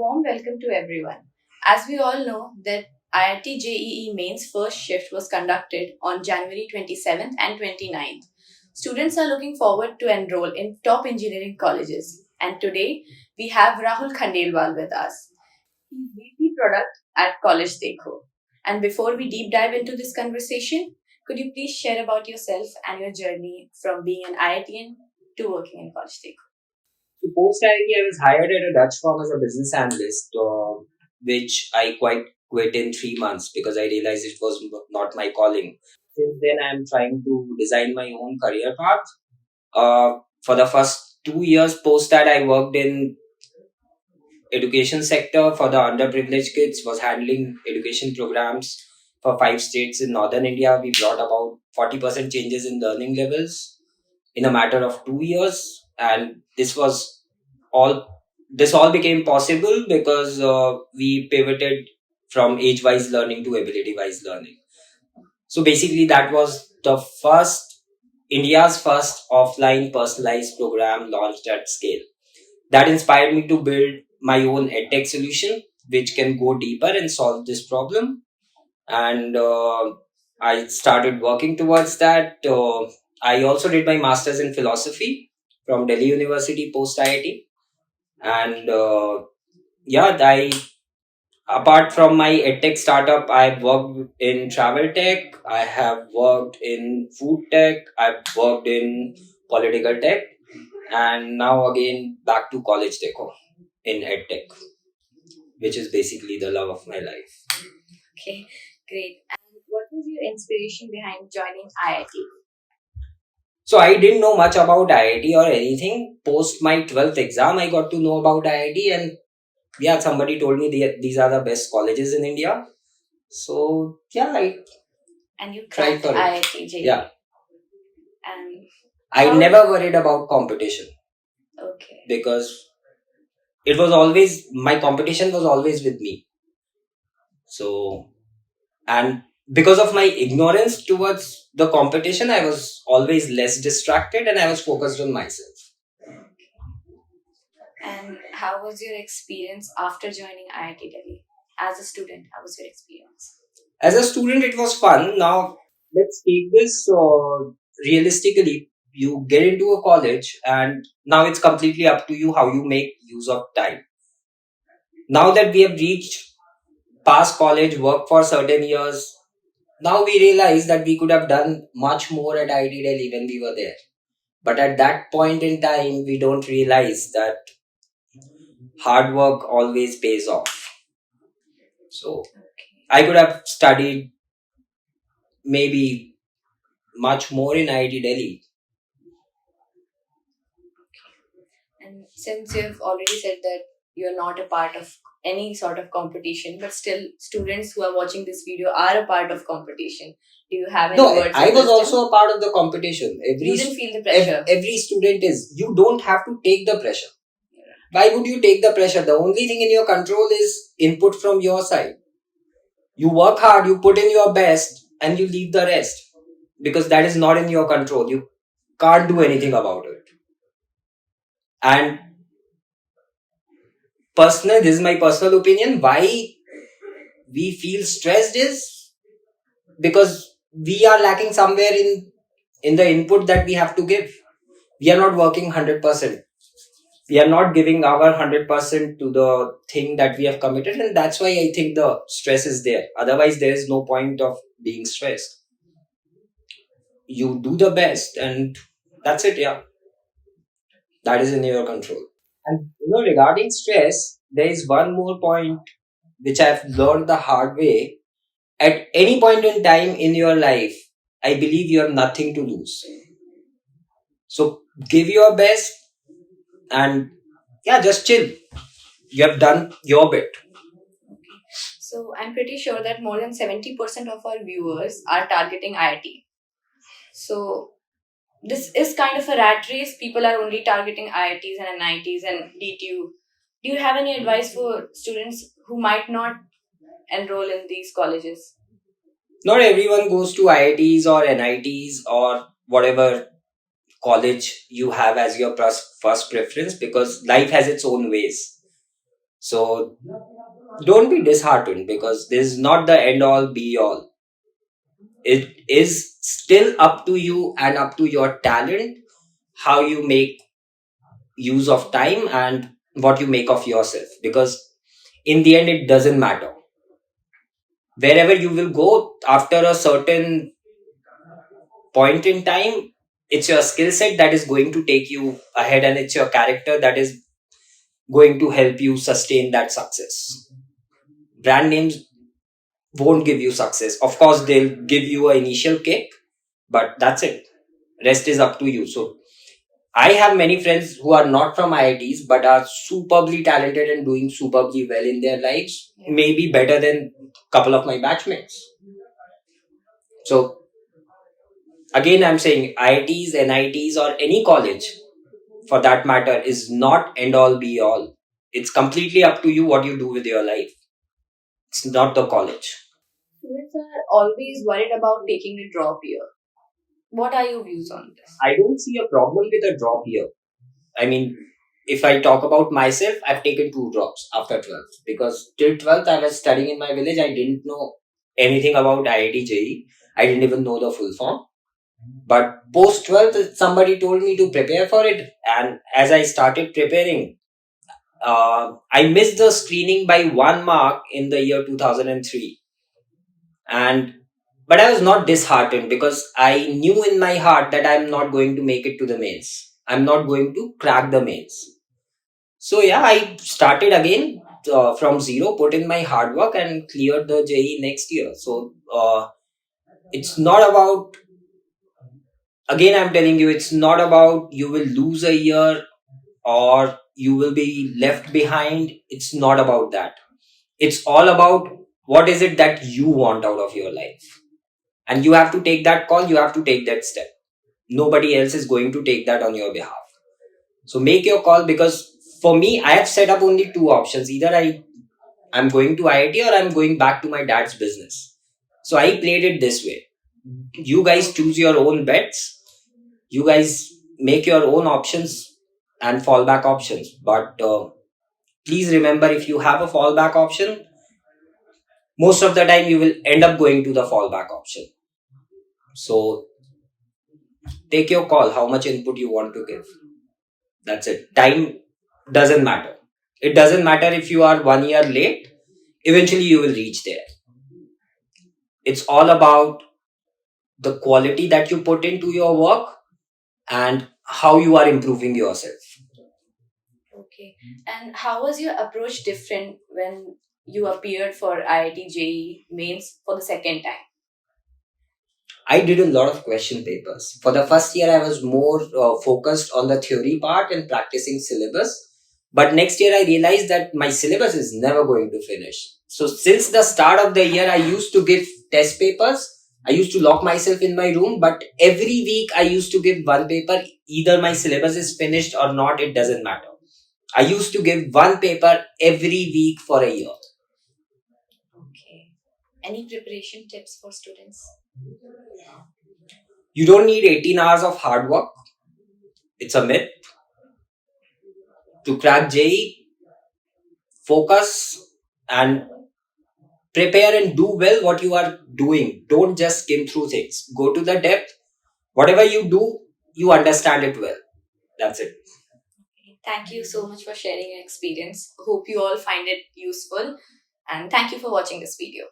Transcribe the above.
warm welcome to everyone. As we all know that IIT JEE Mains first shift was conducted on January 27th and 29th. Students are looking forward to enroll in top engineering colleges. And today we have Rahul Khandelwal with us. He's VP Product at CollegeDekho. And before we deep dive into this conversation, could you please share about yourself and your journey from being an IITian to working in CollegeDekho? To post IIT, I was hired at a Dutch firm as a business analyst, which I quit in 3 months because I realized it was not my calling. Since then, I'm trying to design my own career path. For the first 2 years post that, I worked in education sector for the underprivileged kids, was handling education programs for 5 states in northern India. We brought about 40% changes in learning levels in a matter of 2 years, and this all became possible because we pivoted from age wise learning to ability wise learning. So basically, that was the India's first offline personalized program launched at scale. That inspired me to build my own edtech solution, which can go deeper and solve this problem. And I started working towards that. I also did my master's in philosophy from Delhi University post IIT. And apart from my edtech startup, I've worked in travel tech, I have worked in food tech, I've worked in political tech, and now again back to CollegeDekho in edtech, which is basically the love of my life. Okay, great. And what was your inspiration behind joining IIT? So I didn't know much about IIT or anything. Post my 12th exam, I got to know about IIT, and somebody told me these are the best colleges in India. So And you tried cracked for it. IIT JEE. Yeah. And I never worried about competition okay. because my competition was always with me. So, and because of my ignorance towards the competition, I was always less distracted and I was focused on myself. And how was your experience after joining IIT Delhi? As a student, how was your experience? As a student, it was fun. Now, let's take this realistically. You get into a college and now it's completely up to you how you make use of time. Now that we have reached past college, work for certain years, now we realize that we could have done much more at IIT Delhi when we were there. But at that point in time, we don't realize that hard work always pays off. So I could have studied maybe much more in IIT Delhi. And since you've already said that you're not a part of any sort of competition, but still students who are watching this video are a part of competition. Do you have any words? I was also a part of the competition. You didn't feel the pressure. Every student is. You don't have to take the pressure. Why would you take the pressure? The only thing in your control is input from your side. You work hard, you put in your best, and you leave the rest. Because that is not in your control. You can't do anything about it. And this is my personal opinion, why we feel stressed is because we are lacking somewhere in the input that we have to give. We are not working 100%. We are not giving our 100% to the thing that we have committed, and that's why I think the stress is there. Otherwise, there is no point of being stressed. You do the best and that's it, That is in your control. And regarding stress, there is one more point which I've learned the hard way. At any point in time in your life, I believe you have nothing to lose. So give your best and just chill. You have done your bit. So I'm pretty sure that more than 70% of our viewers are targeting IIT. So this is kind of a rat race. People are only targeting IITs and NITs and DTU. Do you have any advice for students who might not enroll in these colleges? Not everyone goes to IITs or NITs or whatever college you have as your first preference, because life has its own ways. So don't be disheartened, because this is not the end all be all. It is still up to you and up to your talent, how you make use of time and what you make of yourself. Because in the end, it doesn't matter. Wherever you will go after a certain point in time, it's your skill set that is going to take you ahead, and it's your character that is going to help you sustain that success. Brand names won't give you success. Of course, they'll give you an initial kick, but that's it. Rest is up to you. So I have many friends who are not from IITs but are superbly talented and doing superbly well in their lives, maybe better than a couple of my batchmates. So again, I'm saying IITs, NITs, or any college for that matter is not end all be all. It's completely up to you what you do with your life. It's not the college. Students are always worried about taking a drop year. What are your views on this? I don't see a problem with a drop year. I mean, if I talk about myself, I've taken 2 drops after 12th, because till 12th I was studying in my village. I didn't know anything about IIT JEE. I didn't even know the full form. But post 12th, somebody told me to prepare for it. And as I started preparing, I missed the screening by 1 mark in the year 2003. But I was not disheartened, because I knew in my heart that I'm not going to make it to the mains. I'm not going to crack the mains. So yeah, I started again from zero, put in my hard work, and cleared the JEE next year. So it's not about, again, I'm telling you, it's not about you will lose a year or you will be left behind. It's not about that. It's all about what is it that you want out of your life. And you have to take that call, you have to take that step. Nobody else is going to take that on your behalf. So make your call, because for me, I have set up only 2 options. Either I'm going to IIT or I'm going back to my dad's business. So I played it this way. You guys choose your own bets. You guys make your own options and fallback options. But please remember, if you have a fallback option, most of the time you will end up going to the fallback option. So take your call, how much input you want to give. That's it. Time doesn't matter. It doesn't matter if you are 1 year late, eventually you will reach there. It's all about the quality that you put into your work and how you are improving yourself. Okay. And how was your approach different when you appeared for IIT JEE Mains for the second time? I did a lot of question papers. For the first year, I was more focused on the theory part and practicing syllabus. But next year, I realized that my syllabus is never going to finish. So since the start of the year, I used to give test papers. I used to lock myself in my room, but every week I used to give one paper. Either my syllabus is finished or not, it doesn't matter. I used to give one paper every week for a year. Okay. Any preparation tips for students? You don't need 18 hours of hard work. It's a myth. To crack JEE, focus and prepare and do well what you are doing. Don't just skim through things. Go to the depth. Whatever you do, you understand it well. That's it. Thank you so much for sharing your experience. Hope you all find it useful. And thank you for watching this video.